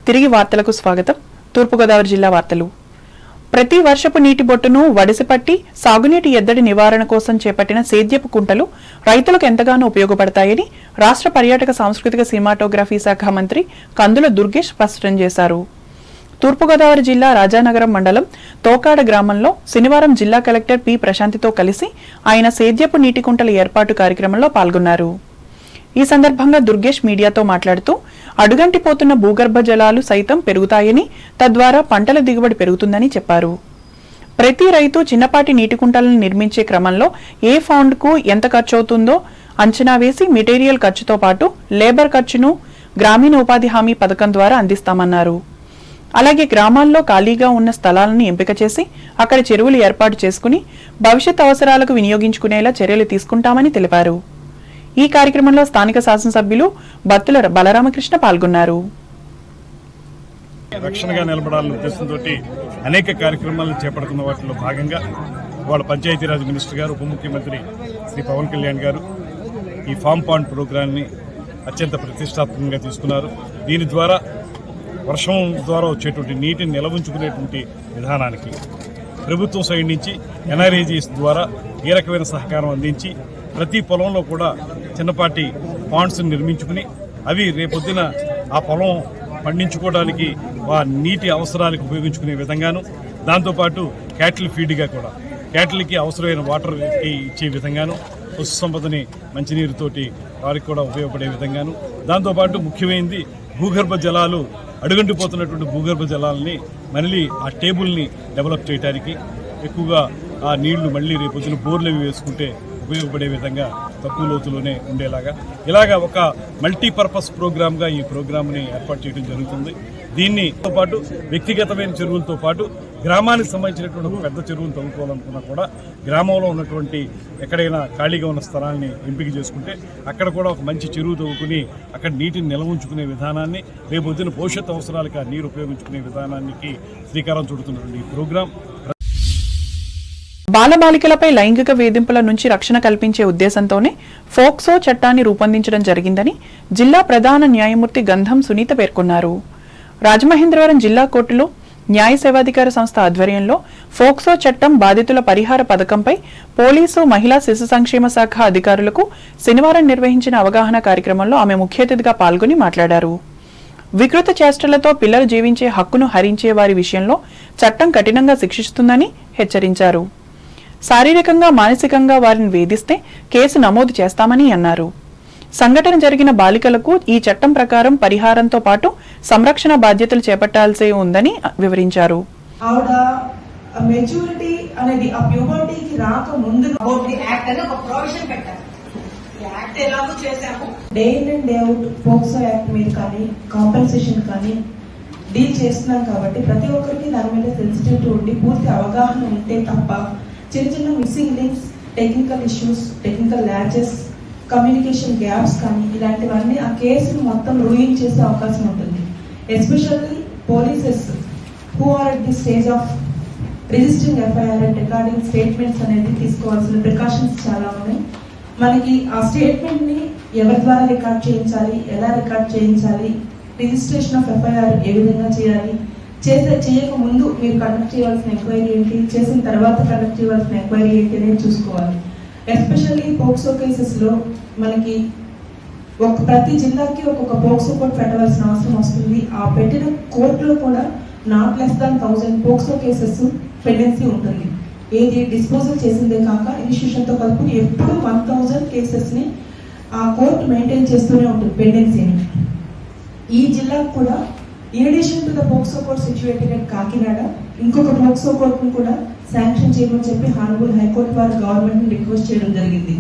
తిరిగి వార్తలకు స్వాగతం. తూర్పుగోదావరి జిల్లా వార్తలు. ప్రతి వర్షపు నీటి బొట్టును వడిసిపట్టి సాగునీటి ఎద్దడి నివారణ కోసం చేపట్టిన సేద్యపు కుంటలు రైతులకు ఎంతగానో ఉపయోగపడతాయని రాష్ట్ర పర్యాటక సాంస్కృతిక సినిమాటోగ్రఫీ శాఖ మంత్రి కందుల దుర్గేష్ స్పష్టం చేశారు. తూర్పుగోదావరి జిల్లా రాజానగరం మండలం తోకాడ గ్రామంలో శనివారం జిల్లా కలెక్టర్ పి ప్రశాంతితో కలిసి ఆయన సేద్యపు నీటి కుంటల ఏర్పాటు కార్యక్రమంలో పాల్గొన్నారు. ఈ సందర్భంగా దుర్గేష్ మీడియాతో మాట్లాడుతూ అడుగంటిపోతున్న భూగర్భ జలాలు సైతం పెరుగుతాయని, తద్వారా పంటల దిగుబడి పెరుగుతుందని చెప్పారు. ప్రతి రైతు చిన్నపాటి నీటి కుంటలను నిర్మించే క్రమంలో ఏ ఫౌండ్కు ఎంత ఖర్చు అవుతుందో అంచనా వేసి మెటీరియల్ ఖర్చుతో పాటు లేబర్ ఖర్చును గ్రామీణ ఉపాధి హామీ పథకం ద్వారా అందిస్తామన్నారు. అలాగే గ్రామాల్లో ఖాళీగా ఉన్న స్థలాలను ఎంపిక చేసి అక్కడ చెరువులు ఏర్పాటు చేసుకుని భవిష్యత్ అవసరాలకు వినియోగించుకునేలా చర్యలు తీసుకుంటామని తెలిపారు. ఈ కార్యక్రమంలో స్థానిక శాసనసభ్యులు బత్తుల బలరామకృష్ణ పాల్గొన్నారు. రక్షణగా నిలబడాలనే ఉద్దేశంతో అనేక కార్యక్రమాలను చేపడుతున్న వాటిలో భాగంగా వాళ్ళ పంచాయతీరాజ్ మినిస్టర్ గారు, ఉప ముఖ్యమంత్రి శ్రీ పవన్ కళ్యాణ్ గారు ఈ ఫామ్ పాండ్ ప్రోగ్రాన్ని అత్యంత ప్రతిష్టాత్మకంగా తీసుకున్నారు. దీని ద్వారా వర్షం ద్వారా వచ్చేటువంటి నీటిని నిల్వ ఉంచుకునేటువంటి విధానానికి ప్రభుత్వం సైడ్ నుంచి ఎన్ఆర్ఈజీఎస్ ద్వారా ఏ రకమైన సహకారం అందించి ప్రతి పొలంలో కూడా చిన్నపాటి పాండ్స్ నిర్మించుకుని అవి రేపొద్దున ఆ పొలం పండించుకోవడానికి ఆ నీటి అవసరాలకు ఉపయోగించుకునే విధంగాను, దాంతోపాటు క్యాటిల్ ఫీడ్గా కూడా క్యాటిల్కి అవసరమైన వాటర్ ఇచ్చే విధంగాను, పశు సంపదని మంచినీరుతోటి వారికి కూడా ఉపయోగపడే విధంగాను, దాంతోపాటు ముఖ్యమైనది భూగర్భ జలాలు అడుగంటిపోతున్నటువంటి భూగర్భ జలాలని మళ్ళీ ఆ టేబుల్ని డెవలప్ చేయడానికి, ఎక్కువగా ఆ నీళ్లు మళ్ళీ రేపొద్దున బోర్లు వేసుకుంటే ఉపయోగపడే విధంగా తక్కువ లోతులోనే ఉండేలాగా ఇలాగా ఒక మల్టీపర్పస్ ప్రోగ్రామ్గా ఈ ప్రోగ్రామ్ని ఏర్పాటు చేయడం జరుగుతుంది. దీనితో పాటు వ్యక్తిగతమైన చెరువులతో పాటు గ్రామానికి సంబంధించినటువంటి ఒక పెద్ద చెరువును తవ్వుకోవాలనుకున్నా కూడా గ్రామంలో ఉన్నటువంటి ఎక్కడైనా ఖాళీగా ఉన్న స్థలాన్ని ఎంపిక చేసుకుంటే అక్కడ కూడా ఒక మంచి చెరువు తవ్వుకుని అక్కడ నీటిని నిల్వ ఉంచుకునే విధానాన్ని, రేపొద్దున భవిష్యత్ అవసరాలకు ఆ నీరు ఉపయోగించుకునే విధానానికి శ్రీకారం చుడుతున్నటువంటి ఈ ప్రోగ్రాం బాలబాలికలపై లైంగిక వేధింపుల నుంచి రక్షణ కల్పించే ఉద్దేశంతోనే ఫోక్సో చట్టాన్ని రూపొందించడం జరిగిందని జిల్లా ప్రధాన న్యాయమూర్తి గంధం సునీత పేర్కొన్నారు. రాజమహేంద్రవరం జిల్లా కోర్టులో న్యాయ సేవాధికార సంస్థ ఆధ్వర్యంలో ఫోక్సో చట్టం బాధితుల పరిహార పథకంపై పోలీసు, మహిళా శిశు సంక్షేమ శాఖ అధికారులకు శనివారం నిర్వహించిన అవగాహన కార్యక్రమంలో ఆమె ముఖ్య అతిథిగా పాల్గొని మాట్లాడారు. వికృత చేష్టలతో పిల్లలు జీవించే హక్కును హరించే వారి విషయంలో చట్టం కఠినంగా శిక్షిస్తుందని హెచ్చరించారు. శారీరకంగా, మానసికంగా వారిని వేధిస్తే కేసు నమోదు చేస్తామని అన్నారు. సంఘటన జరిగిన బాలికలకు ఈ చట్టం ప్రకారం పరిహారంతో పాటు సంరక్షణ బాధ్యతలు చేపట్టాల్సి ఉందని వివరించారు. డీల్ చేస్తున్నాం కాబట్టి ప్రతి ఒక్కరికి దాని మీద సెన్సిటివిటీ ఉండి పూర్తి అవగాహన ఉంటే తప్ప చిన్న చిన్న missing links, technical issues, technical latches, communication gaps కానీ ఇలాంటివన్నీ ఆ కేసును మొత్తం రూయిన్ చేసే అవకాశం ఉంటుంది. Especially polices who are at the stage of registering FIR and recording statements అనేది తీసుకోవాల్సిన ప్రికాషన్స్ చాలా ఉన్నాయి. మనకి ఆ స్టేట్మెంట్ని ఎవరి ద్వారా రికార్డ్ చేయించాలి, ఎలా రికార్డ్ చేయించాలి, రిజిస్ట్రేషన్ ఆఫ్ ఎఫ్ఐఆర్ ఏ విధంగా చేయాలి, చేయక ముందు మీరు కండక్ట్ చేయాల్సిన ఎంక్వైరీ ఏంటి, చేసిన తర్వాత కండక్ట్ చేయాల్సిన ఎంక్వైరీ ఏంటి అనేది చూసుకోవాలి. ఎస్పెషల్లీ పోక్సో కేసెస్లో మనకి ప్రతి జిల్లాకి ఒక్కొక్క పోక్సో కోర్టు పెట్టవలసిన అవసరం వస్తుంది. ఆ పెట్టిన కోర్టులో కూడా not less than 1000 POCSO cases pendency ఉంటుంది. ఏది డిస్పోజల్ చేసిందే కాక ఇనిషియేషన్తో కలుపుకుని ఎప్పుడు 1000 కేసెస్ని ఆ కోర్టు మెయింటైన్ చేస్తూనే ఉంటుంది పెండెన్సీని. ఈ జిల్లాకు కూడా in addition to the POCSO court situated at Kakinada, ఇంకొక POCSO కోర్టును కూడా శాంక్షన్ చేయమని చెప్పి హానరబుల్ హైకోర్టు వారు గవర్నమెంట్ ని రిక్వెస్ట్ చేయడం జరిగింది.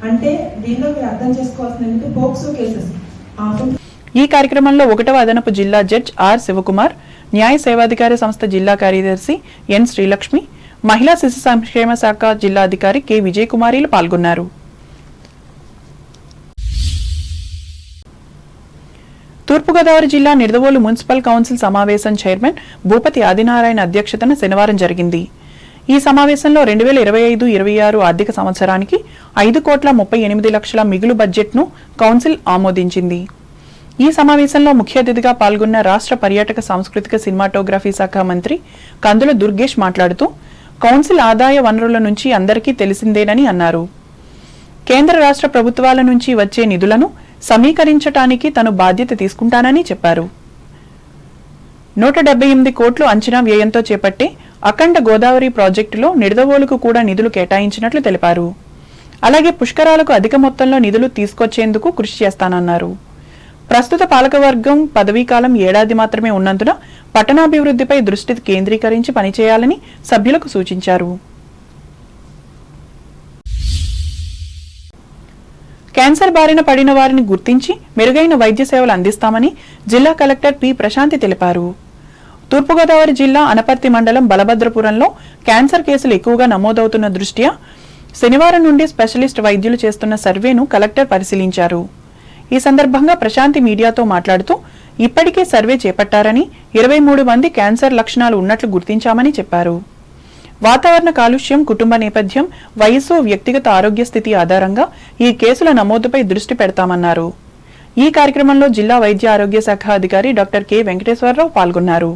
అంటే దీనిలో మీరు అర్థం చేసుకోవాల్సింది POCSO కేసెస్. ఈ కార్యక్రమంలో 1వ అదనపు జిల్లా జడ్జ్ ఆర్ శివకుమార్, న్యాయ సేవాధికారి సంస్థ జిల్లా కార్యదర్శి ఎన్ శ్రీలక్ష్మి, మహిళా శిశు సంక్షేమ శాఖ జిల్లా అధికారి కె విజయ్ కుమారీలు పాల్గొన్నారు. తూర్పుగోదావరి జిల్లా నిడదవోలు మున్సిపల్ కౌన్సిల్ సమావేశం చైర్మన్ భూపతి ఆదినారాయణ అధ్యక్షతన శనివారం జరిగింది. ఈ సమావేశంలో 2025-26 ఆర్థిక సంవత్సరానికి 5,38,00,000 మిగులు బడ్జెట్ను కౌన్సిల్ ఆమోదించింది. ఈ సమావేశంలో ముఖ్య అతిథిగా పాల్గొన్న రాష్ట్ర పర్యాటక సాంస్కృతిక సినిమాటోగ్రఫీ శాఖ మంత్రి కందుల దుర్గేష్ మాట్లాడుతూ కౌన్సిల్ ఆదాయ వనరుల నుంచి అందరికీ తెలిసిందేనని అన్నారు. కేంద్ర రాష్ట్ర ప్రభుత్వాల నుంచి వచ్చే నిధులను సమీకరించటానికి తను బాధ్యత తీసుకుంటానని చెప్పారు. 178 కోట్లు అంచనా వ్యయంతో చేపట్టే అఖండ గోదావరి ప్రాజెక్టులో నిడదవోలుకు కూడా నిధులు కేటాయించినట్లు తెలిపారు. అలాగే పుష్కరాలకు అధిక మొత్తంలో నిధులు తీసుకొచ్చేందుకు కృషి చేస్తానన్నారు. ప్రస్తుత పాలకవర్గం పదవీకాలం ఏడాది మాత్రమే ఉన్నందున పట్టణాభివృద్ధిపై దృష్టి కేంద్రీకరించి పనిచేయాలని సభ్యులకు సూచించారు. క్యాన్సర్ బారిన పడిన వారిని గుర్తించి మెరుగైన వైద్య సేవలు అందిస్తామని జిల్లా కలెక్టర్ పి ప్రశాంతి తెలిపారు. తూర్పుగోదావరి జిల్లా అనపర్తి మండలం బలభద్రపురంలో క్యాన్సర్ కేసులు ఎక్కువగా నమోదవుతున్న దృష్ట్యా శనివారం నుండి స్పెషలిస్ట్ వైద్యులు చేస్తున్న సర్వేను కలెక్టర్ పరిశీలించారు. ఈ సందర్భంగా ప్రశాంతి మీడియాతో మాట్లాడుతూ ఇప్పటికే సర్వే చేపట్టారని 23 మంది క్యాన్సర్ లక్షణాలు ఉన్నట్లు గుర్తించామని చెప్పారు. వాతావరణ కాలుష్యం, కుటుంబ నేపథ్యం, వయస్సు, వ్యక్తిగత ఆరోగ్య స్థితి ఆధారంగా ఈ కేసుల నమోదుపై దృష్టి పెడతామన్నారు. ఈ కార్యక్రమంలో జిల్లా వైద్య ఆరోగ్య శాఖ అధికారి డాక్టర్ కె వెంకటేశ్వరరావు పాల్గొన్నారు.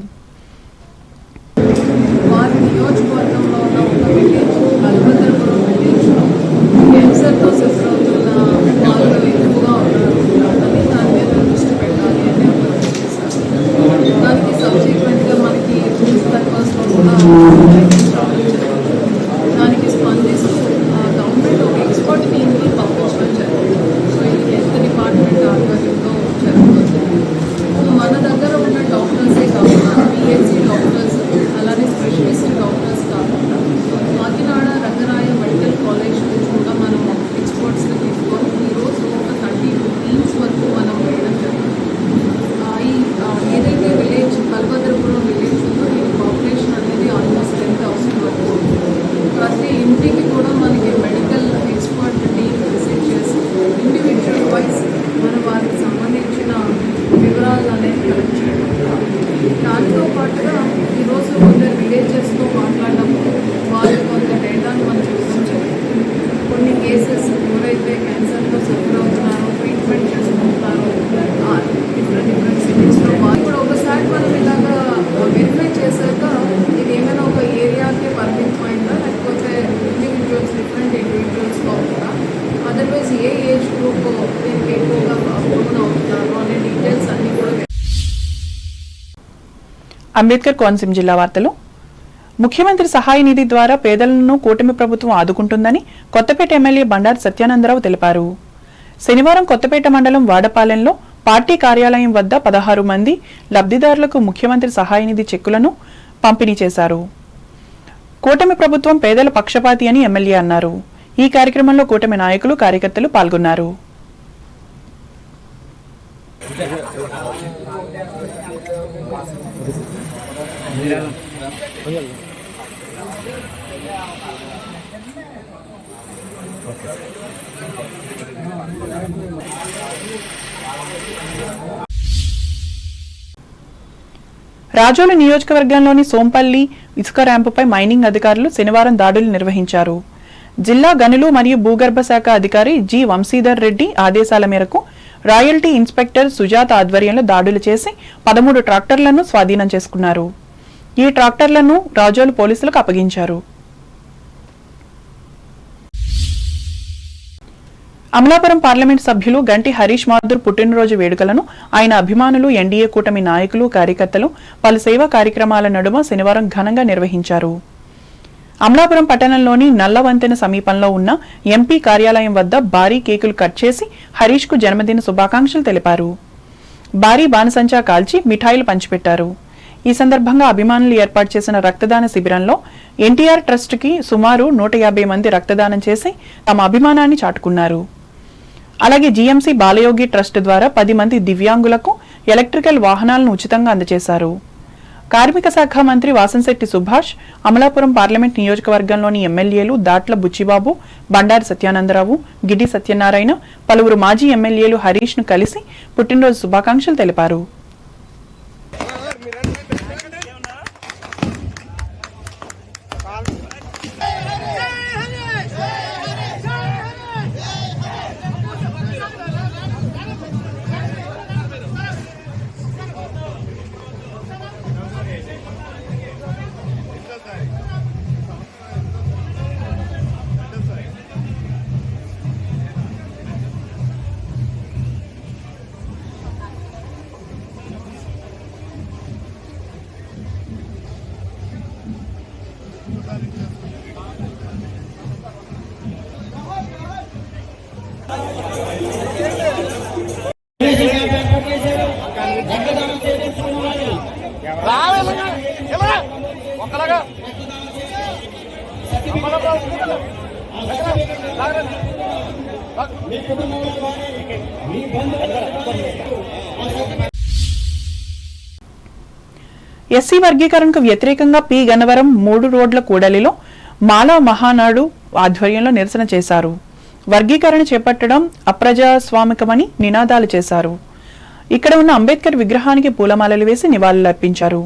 దానికి స్పందిస్తూ గవర్నమెంట్ ఒక ఎక్స్పర్ట్ టీమ్ని పంపించడం జరిగింది. సో ఇది హెల్త్ డిపార్ట్మెంట్ ఆధ్వర్యంలో జరుగుతుంది. సో మన దగ్గర ఉన్న డాక్టర్సే కాకుండా పిహెచ్సి డాక్టర్స్, అలానే స్పెషలిస్ట్ డాక్టర్స్ కాకుండా కాకినాడ రంగరాయ మెడికల్ కాలేజ్ నుంచి కూడా మనం ఎక్స్పర్ట్స్ని తీసుకొని ఈరోజు ఒక 32 టీమ్స్ వరకు మనం వేయడం జరిగింది. ఏదైతే విలేజ్ బలభద్రపురం విలేజ్ ఉందో దీని పాపులేషన్ అనేది ఆల్మోస్ట్ 10,000 వరకు. ప్రతి ఇంటికి కూడా మనకి మెడికల్ ఎక్స్పర్ట్ టీమ్ విజిట్ చేసి ఇండివిజువల్ వైజ్ మన వారికి సంబంధించిన వివరాలు అనేది కలెక్ట్ చేయడం. దాంతో పాటుగా ఈరోజు కొందరు విలేజెస్తో మాట్లాడినప్పుడు వాళ్ళు కొంత డేటాను మనకి ఇవ్వడం జరిగింది. కొన్ని కేసెస్ ఎవరైతే క్యాన్సర్తో సఫర్ అవుతున్నారో, ట్రీట్మెంట్ చేసుకుంటున్నారో డిఫరెంట్ సిటీస్లో వాళ్ళు కూడా ఒకసారి మనం ఇలాగా వెరిఫై చేశాక ఇది ఏమైనా ఒక ఏరియాకి పరిమితమైందా లేకపోతే డిఫరెంట్ ఇండివిజువల్స్ కాకుండా అదర్వైజ్ ఏ ఏజ్ గ్రూప్ దీనికి ఎక్కువగా ప్రోన్ అవుతున్నారు అనే డీటెయిల్స్ అన్నీ కూడా. అంబేద్కర్ కోనసీమ జిల్లా వార్తలు. ముఖ్యమంత్రి సహాయ నిధి ద్వారా పేదలను కూటమి ప్రభుత్వం ఆదుకుంటుందని కొత్తపేట ఎమ్మెల్యే బండారు సత్యానందరావు తెలిపారు. శనివారం కొత్తపేట మండలం వాడపాలెంలో పార్టీ కార్యాలయం వద్ద 16 మంది లబ్ధిదారులకు ముఖ్యమంత్రి సహాయ నిధి చెక్కులను పంపిణీ చేశారు. కూటమి ప్రభుత్వం పేదల పక్షపాతి అని ఎమ్మెల్యే అన్నారు. ఈ కార్యక్రమంలో కూటమి నాయకులు, కార్యకర్తలు పాల్గొన్నారు. రాజోలు నియోజకవర్గంలోని సోంపల్లి ఇసుక ర్యాంపుపై మైనింగ్ అధికారులు శనివారం దాడులు నిర్వహించారు. జిల్లా గనులు మరియు భూగర్భ శాఖ అధికారి జి వంశీధర్ రెడ్డి ఆదేశాల మేరకు రాయల్టీ ఇన్స్పెక్టర్ సుజాత ఆధ్వర్యంలో దాడులు చేసి 13 ట్రాక్టర్లను స్వాధీనం చేసుకున్నారు. ఈ ట్రాక్టర్లను రాజోలు పోలీసులకు అప్పగించారు. అమలాపురం పార్లమెంట్ సభ్యులు గంటి హరీష్ మాథుర్ పుట్టినరోజు వేడుకలను ఆయన అభిమానులు, ఎన్డీఏ కూటమి నాయకులు, కార్యకర్తలు పలు సేవా కార్యక్రమాల నడుమ శనివారం ఘనంగా నిర్వహించారు. అమలాపురం పట్టణంలోని నల్లవంతెన సమీపంలో ఉన్న ఎంపీ కార్యాలయం వద్ద భారీ కేకులు కట్ చేసి హరీష్ కు జన్మదిన శుభాకాంక్షలు తెలిపారు. భారీ బాణసంచా కాల్చి మిఠాయిలు పంచిపెట్టారు. ఈ సందర్భంగా అభిమానులు ఏర్పాటు చేసిన రక్తదాన శిబిరంలో ఎన్టీఆర్ ట్రస్ట్ కి సుమారు 150 మంది రక్తదానం చేసి తమ అభిమానాన్ని చాటుకున్నారు. అలాగే జీఎంసీ బాలయోగి ట్రస్ట్ ద్వారా 10 మంది దివ్యాంగులకు ఎలక్ట్రికల్ వాహనాలను ఉచితంగా అందజేశారు. కార్మిక శాఖ మంత్రి వాసంశెట్టి సుభాష్, అమలాపురం పార్లమెంట్ నియోజకవర్గంలోని ఎమ్మెల్యేలు దాట్ల బుచ్చిబాబు, బండారు సత్యానందరావు, గిడ్డి సత్యనారాయణ, పలువురు మాజీ ఎమ్మెల్యేలు హరీష్ ను కలిసి పుట్టినరోజు శుభాకాంక్షలు తెలిపారు. ఎస్సీ వర్గీకరణకు వ్యతిరేకంగా పి గన్నవరం 3 రోడ్ల కూడలిలో మాలా మహానాడు ఆధ్వర్యంలో నిరసన చేశారు. వర్గీకరణ చేపట్టడం అప్రజాస్వామికమని నినాదాలు చేశారు. ఇక్కడ ఉన్న అంబేద్కర్ విగ్రహానికి పూలమాలలు వేసి నివాళులర్పించారు.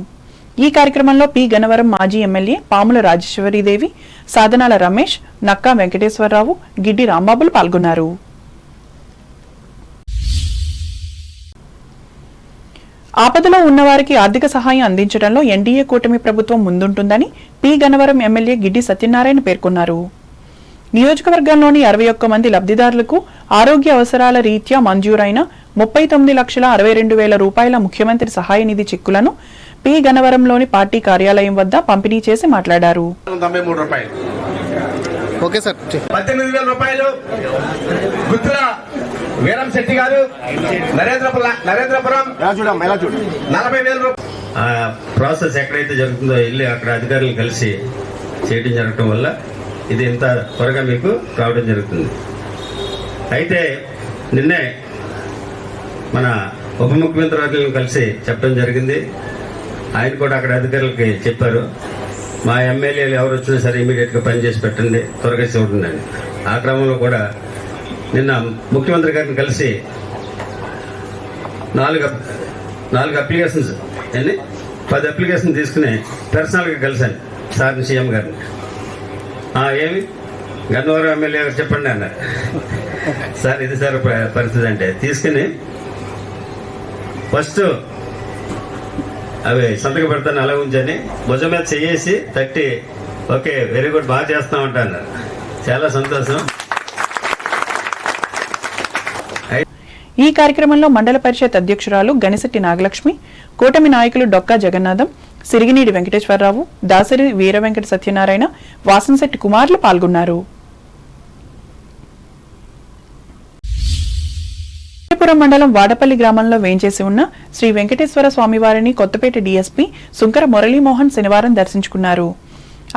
ఈ కార్యక్రమంలో పి గన్నవరం మాజీ ఎమ్మెల్యే పాముల రాజేశ్వరీదేవి, సాధనాల రమేష్, నక్కా వెంకటేశ్వరరావు, గిడ్డి రాంబాబులు పాల్గొన్నారు. ఆపదలో ఉన్నవారికి ఆర్థిక సహాయం అందించడంలో ఎన్డీఏ కూటమి ప్రభుత్వం ముందుంటుందని పి గన్నవరం ఎమ్మెల్యే గిడ్డి సత్యనారాయణ పేర్కొన్నారు. నియోజకవర్గంలోని 61 మంది లబ్ధిదారులకు ఆరోగ్య అవసరాల రీత్యా మంజూరైన 39,62,000 రూపాయల ముఖ్యమంత్రి సహాయ నిధి చెక్కులను పి గన్నవరంలోని పార్టీ కార్యాలయం వద్ద పంపిణీ చేసి మాట్లాడారు. 18,000 రూపాయలు గుత్తుల వీరం శెట్టి గారు, నరేంద్రపురం 40,000 రూపాయలు. ప్రాసెస్ ఎక్కడైతే జరుగుతుందో వెళ్ళి అక్కడ అధికారులను కలిసి చేయడం జరగటం వల్ల ఇది ఇంత త్వరగా మీకు రావడం జరుగుతుంది. అయితే నిన్నే మన ఉప ముఖ్యమంత్రి వర్గం కలిసి చెప్పడం జరిగింది. ఆయన కూడా అక్కడ అధికారులకి చెప్పారు, మా ఎమ్మెల్యేలు ఎవరు వచ్చినా సరే ఇమీడియట్గా పనిచేసి పెట్టండి, త్వరగా చూడండి అని. ఆ క్రమంలో కూడా నిన్న ముఖ్యమంత్రి గారిని కలిసి 4 అప్లికేషన్స్ 10 అప్లికేషన్ తీసుకుని పర్సనల్గా కలిశాను సార్ని, సీఎం గారిని. ఏమి గన్నవరం ఎమ్మెల్యే గారు చెప్పండి అన్నారు. సార్ ఇది సార్ పరిస్థితి అంటే తీసుకుని ఫస్ట్ అవి సంతకం పెడతాను అలా ఉంచని భుజం మీద చేసి తట్టి ఓకే వెరీ గుడ్ బాగా చేస్తామంట అన్నారు. చాలా సంతోషం. ఈ కార్యక్రమంలో మండల పరిషత్ అధ్యక్షురాలు గణిశెట్టి నాగలక్ష్మి, కూటమి నాయకులు డొక్కా జగన్నాథం, సిరిగినీడి వెంకటేశ్వరరావు, దాసరి వీర వెంకట సత్యనారాయణ, వాసంశెట్టి కుమార్లు పాల్గొన్నారు. విజయపురం మండలం వాడపల్లి గ్రామంలో వేంచేసి ఉన్న శ్రీ వెంకటేశ్వర స్వామివారిని కొత్తపేట డీఎస్పీ సుంకర మురళీమోహన్ శనివారం దర్శించుకున్నారు.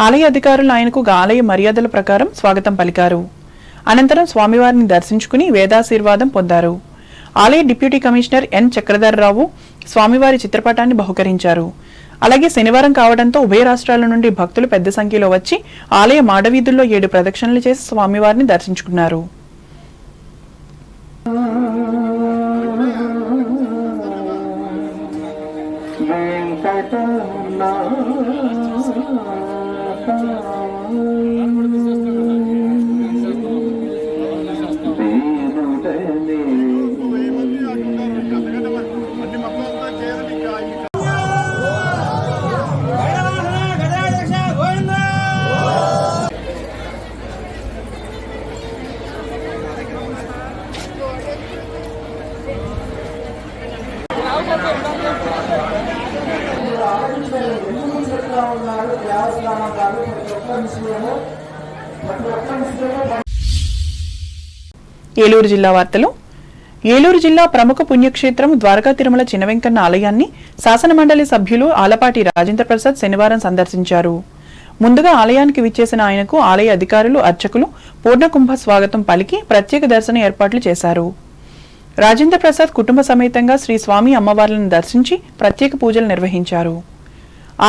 ఆలయ అధికారులు ఆయనకు ఆలయ మర్యాదల ప్రకారం స్వాగతం పలికారు. అనంతరం స్వామివారిని దర్శించుకుని వేదాశీర్వాదం పొందారు. ఆలయ డిప్యూటీ కమిషనర్ ఎన్ చక్రధర్రావు స్వామివారి చిత్రపటాన్ని బహుకరించారు. అలాగే శనివారం కావడంతో ఉభయ రాష్ట్రాల నుండి భక్తులు పెద్ద సంఖ్యలో వచ్చి ఆలయ మాడవీధుల్లో 7 ప్రదక్షిణలు చేసి స్వామివారిని దర్శించుకున్నారు. ఏలూరు జిల్లా వార్తలు. ఏలూరు జిల్లా ప్రముఖ పుణ్యక్షేత్రం ద్వారకా తిరుమల చినవెంకన్న ఆలయాన్ని శాసనమండలి సభ్యులు ఆలపాటి రాజేంద్ర ప్రసాద్ శనివారం సందర్శించారు. ముందుగా ఆలయానికి విచ్చేసిన ఆయనకు ఆలయ అధికారులు, అర్చకులు పూర్ణకుంభ స్వాగతం పలికి ప్రత్యేక దర్శన ఏర్పాట్లు చేశారు. రాజేంద్ర ప్రసాద్ కుటుంబ సమేతంగా శ్రీ స్వామి అమ్మవార్లను దర్శించి ప్రత్యేక పూజలు నిర్వహించారు.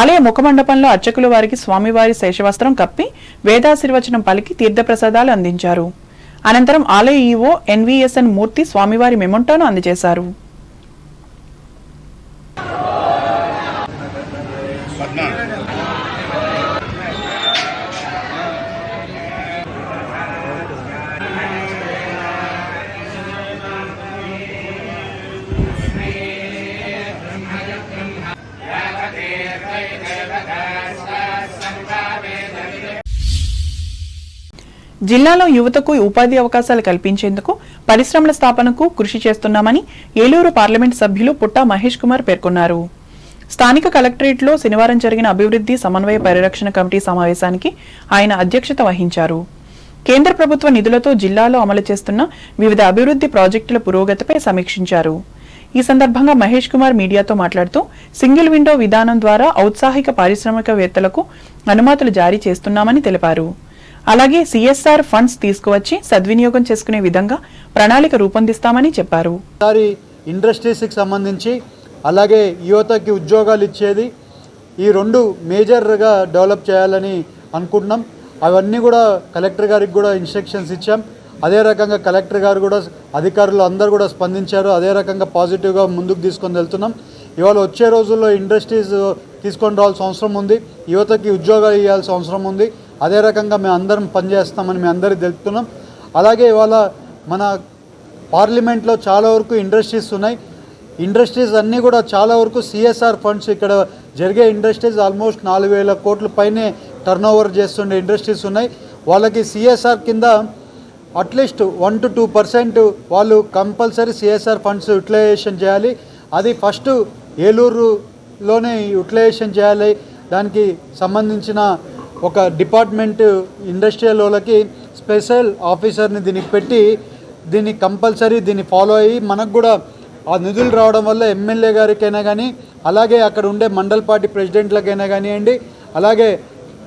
ఆలయ ముఖమండపంలో అర్చకులు వారికి స్వామివారి శేషవస్త్రం కప్పి వేదాశీర్వచనం పలికి తీర్థప్రసాదాలు అందించారు. అనంతరం ఆలయ ఈవో ఎన్వీఎస్ఎన్ మూర్తి స్వామివారి మెమొంటోను అందజేశారు. జిల్లాలో యువతకు ఉపాధి అవకాశాలు కల్పించేందుకు పరిశ్రమల స్థాపనకు కృషి చేస్తున్నామని ఏలూరు పార్లమెంట్ సభ్యులు పుట్టా మహేష్ కుమార్ పేర్కొన్నారు. స్థానిక కలెక్టరేట్లో శనివారం జరిగిన అభివృద్ధి సమన్వయ పరిరక్షణ కమిటీ సమావేశానికి ఆయన అధ్యక్షత వహించారు. కేంద్ర ప్రభుత్వ నిధులతో జిల్లాలో అమలు చేస్తున్న వివిధ అభివృద్ధి ప్రాజెక్టుల పురోగతిపై సమీక్షించారు. ఈ సందర్భంగా మహేష్ కుమార్ మీడియాతో మాట్లాడుతూ సింగిల్ విండో విధానం ద్వారా ఔత్సాహిక పారిశ్రామికవేత్తలకు అనుమతులు జారీ చేస్తున్నామని తెలిపారు. అలాగే సిఎస్ఆర్ ఫండ్స్ తీసుకువచ్చి సద్వినియోగం చేసుకునే విధంగా ప్రణాళిక రూపొందిస్తామని చెప్పారు. ఇండస్ట్రీస్కి సంబంధించి అలాగే యువతకి ఉద్యోగాలు ఇచ్చేది ఈ రెండు మేజర్గా డెవలప్ చేయాలని అనుకుంటున్నాం. అవన్నీ కూడా కలెక్టర్ గారికి కూడా ఇన్స్ట్రక్షన్స్ ఇచ్చాం. అదే రకంగా కలెక్టర్ గారు కూడా అధికారులు అందరూ కూడా స్పందించారు. అదే రకంగా పాజిటివ్గా ముందుకు తీసుకొని వెళ్తున్నాం. ఇవాళ వచ్చే రోజుల్లో ఇండస్ట్రీస్ తీసుకొని రావాల్సిన అవసరం ఉంది, యువతకి ఉద్యోగాలు ఇవ్వాల్సిన అవసరం ఉంది. అదే రకంగా మేము అందరం పనిచేస్తామని మేము అందరికీ తెలుపుతున్నాం. అలాగే ఇవాళ మన పార్లమెంట్లో చాలా వరకు ఇండస్ట్రీస్ ఉన్నాయి. ఇండస్ట్రీస్ అన్నీ కూడా చాలా వరకు సిఎస్ఆర్ ఫండ్స్ ఇక్కడ జరిగే ఇండస్ట్రీస్ ఆల్మోస్ట్ 4,000 కోట్ల పైనే టర్నోవర్ చేస్తుండే ఇండస్ట్రీస్ ఉన్నాయి. వాళ్ళకి సిఎస్ఆర్ కింద అట్లీస్ట్ 1 to 2% వాళ్ళు కంపల్సరీ సిఎస్ఆర్ ఫండ్స్ యూటిలైజేషన్ చేయాలి. అది ఫస్ట్ ఏలూరులోనే యూటిలైజేషన్ చేయాలి. దానికి సంబంధించిన ఒక డిపార్ట్మెంట్ ఇండస్ట్రియల్ వాళ్ళకి స్పెషల్ ఆఫీసర్ని దీనికి పెట్టి దీన్ని కంపల్సరీ దీన్ని ఫాలో అయ్యి మనకు కూడా ఆ నిధులు రావడం వల్ల ఎమ్మెల్యే గారికైనా కానీ అలాగే అక్కడ ఉండే మండల్ పార్టీ ప్రెసిడెంట్లకైనా కానివ్వండి, అలాగే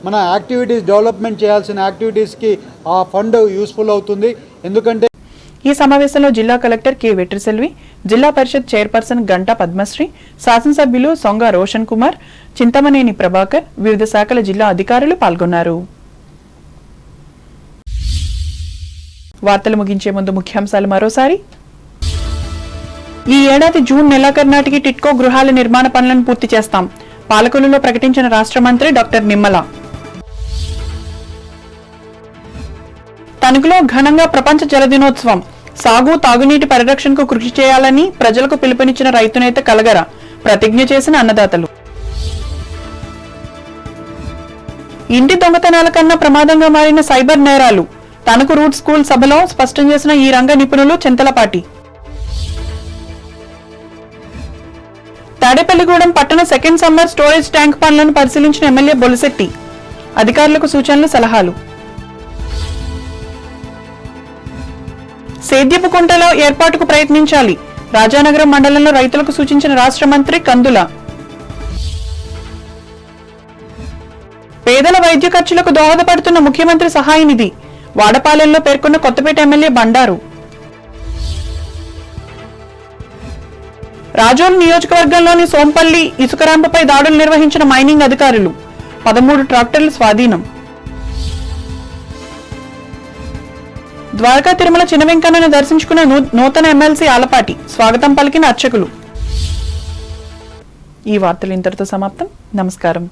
మన యాక్టివిటీస్ డెవలప్మెంట్ చేయాల్సిన యాక్టివిటీస్కి ఆ ఫండ్ యూస్ఫుల్ అవుతుంది. ఎందుకంటే ఈ సమావేశంలో జిల్లా కలెక్టర్ కె వెట్రిసెల్వి, జిల్లా పరిషత్ చైర్పర్సన్ గంటా పద్మశ్రీ, శాసనసభ్యులు సొంగ రోషన్ కుమార్, చింతమనేని ప్రభాకర్, వివిధ శాఖల జిల్లా అధికారులు పాల్గొన్నారు. వార్తలు ముగించే ముందు ముఖ్యాంశాలు మరోసారి. ఈ ఏడాది జూన్ నెలాఖరు నాటికి టిట్కో గృహాల నిర్మాణ పనులను పూర్తి చేస్తాం, పాలకొల్లులో ప్రకటించిన రాష్ట్ర మంత్రి డాక్టర్ నిమ్మల. తణుకులో ఘనంగా ప్రపంచ జల దినోత్సవం, సాగు తాగునీటి పరిరక్షణకు కృషి చేయాలని ప్రజలకు పిలుపునిచ్చిన రైతునేత కలగర, ప్రతిజ్ఞ చేసిన అన్నదాతలు. ఇంటి దొంగతనాల కన్నా ప్రమాదంగా మారిన సైబర్ నేరాలు, తణుకు రూట్ స్కూల్ సభలో స్పష్టం చేసిన ఈ రంగ నిపుణులు చింతలపాటి. తాడేపల్లిగూడెం పట్టణ సెకండ్ సమ్మర్ స్టోరేజ్ ట్యాంక్ పనులను పరిశీలించిన ఎమ్మెల్యే బొలిశెట్టి, అధికారులకు సూచనలు సలహాలు. సేద్యపు కుంటల ఏర్పాటుకు ప్రయత్నించాలి, రాజానగరం మండలంలో రైతులకు సూచించిన రాష్ట్ర మంత్రి కందుల. పేదల వైద్య ఖర్చులకు దోహదపడుతున్న ముఖ్యమంత్రి సహాయ నిధి, వాడపాలెంలో పేర్కొన్న కొత్తపేట ఎమ్మెల్యే బండారు. రాజోల్ నియోజకవర్గంలోని సోంపల్లి ఇసుక ర్యాంపుపై దాడులు నిర్వహించిన మైనింగ్ అధికారులు, 13 ట్రాక్టర్లు స్వాధీనం. ద్వారకా తిరుమల చిన్న వెంకన్నను దర్శించుకున్న నూతన ఎమ్మెల్సీ ఆలపాటి, స్వాగతం పలికిన అర్చకులు. ఈ వార్తలు ఇంతటితో సమాప్తం. నమస్కారం.